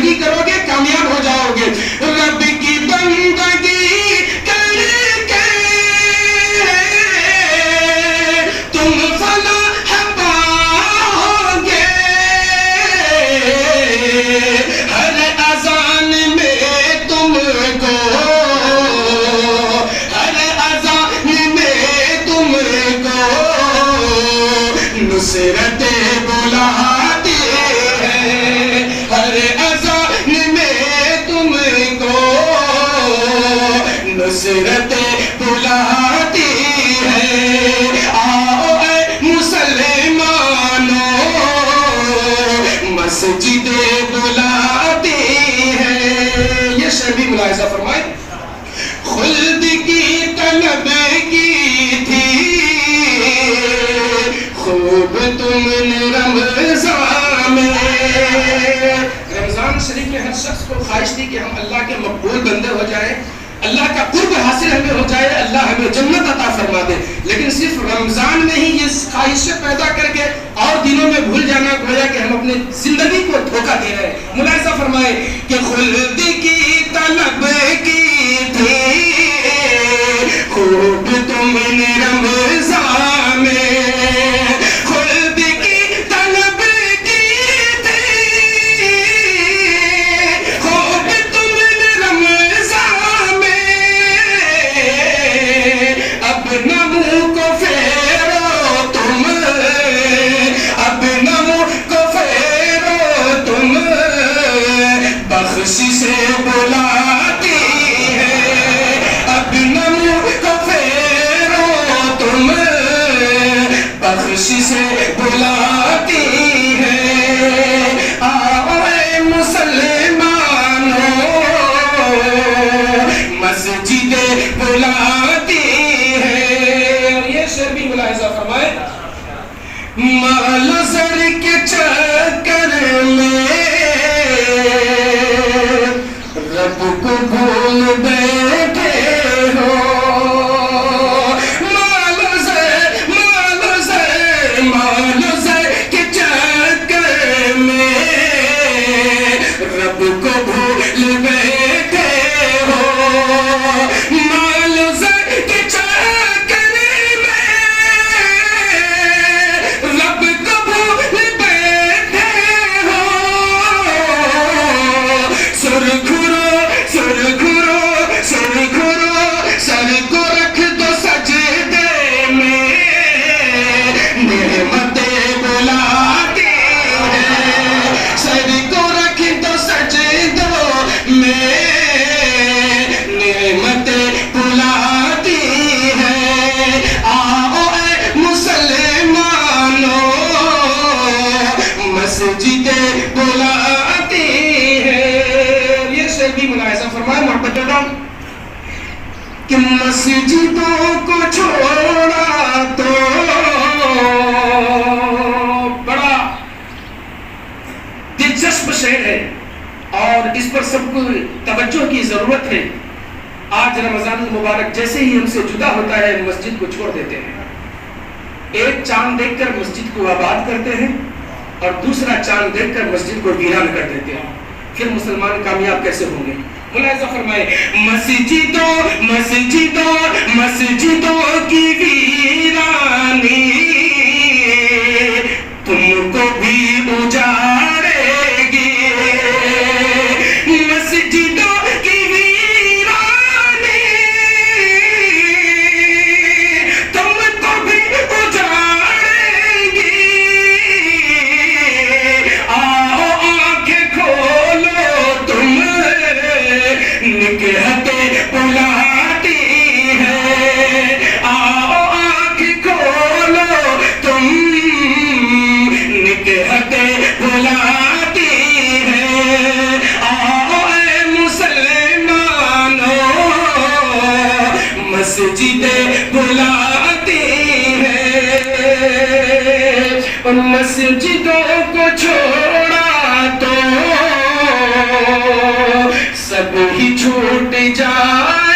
بندگی کرو گے کامیاب ہو جاؤ گے. رب کی بندگی کر کے تم فلاح پاؤ گے. ہر اذان میں تم کو نصرت بلاتی ہے. ہر اذان میں تم کو نصرت بلاتی ہے. آؤ اے مسلمانوں مسجد بلاتی ہے. یہ شعر بھی ملاحظہ فرمائے. خلد کی طلب کی تھی خوب تم نے رمضان میں. رمضان شریف میں ہر شخص کو خواہش تھی کہ ہم اللہ کے مقبول بندے ہو جائیں, اللہ کا قرب حاصل ہمیں ہو جائے, اللہ ہمیں جنت عطا فرما دے. لیکن صرف رمضان میں ہی یہ خواہشیں پیدا کر کے اور دنوں میں بھول جانا گویا کہ ہم اپنے زندگی کو دھوکہ دے رہے ہیں. ملاحظہ فرمائے کہ خلد کی طلب کی تھی خوب تم نے رمضان میں. خلد کی طلب کی تھی خوب تم نے رمضان میں. اب نہ منہ کو پھیرو تم, اب نہ منہ کو پھیرو تم, بخشش سے بلاتی ہے. اب نہ منہ کو پھیرو تم, بخشش سے بلاتی ہے. آؤ اے مسلمانوں مسجد بلاتی ہے. اور یہ شعر بھی ملاحظہ فرمائے. مال و زر کے چکر میں رب کو بھول بیٹھے ہو. مال و زر کے چکر میں رب کو بھول بیٹھے ہو. مال و زر کے چکر میں رب کو بھول بیٹھے ہو. سر گھرو سر گھرو سر گھرو سر کو رکھ دو سجدے میں. نعمتیں بلاتی ہے. سر کو رکھ دو سجدوں میں. نعمتیں بلاتی ہے. آؤ اے مسلمانوں مسجد بلاتی ہے. یہ شعر بھی ملاحظہ فرمائے محبتوں کہ مسجدوں کو چھوڑا تو بڑا دلچسپ شعر ہے اور اس پر سب کو توجہ کی ضرورت ہے. آج رمضان المبارک جیسے ہی ہم سے جدا ہوتا ہے مسجد کو چھوڑ دیتے ہیں. ایک چاند دیکھ کر مسجد کو آباد کرتے ہیں اور دوسرا چاند دیکھ کر مسجد کو ویران کر دیتے ہیں. پھر مسلمان کامیاب کیسے ہوں گے؟ ملاحظہ فرمائے. مسجدوں مسجدوں مسجدوں کی ویرانی تم کو بھی اجاڑے گی. مسجدوں کی ویرانی تم کو بھی اجاڑے گی. آؤ آنکھیں کھولو تم, نکہتیں بلاتی ہے. آؤ آنکھ کھولو تم, نکہتیں بلاتی ہے. آؤ اے مسلمانوں مسجدیں بلاتی ہے. مسجدوں کو چھوڑا تو سب ہی چھوٹ جائے.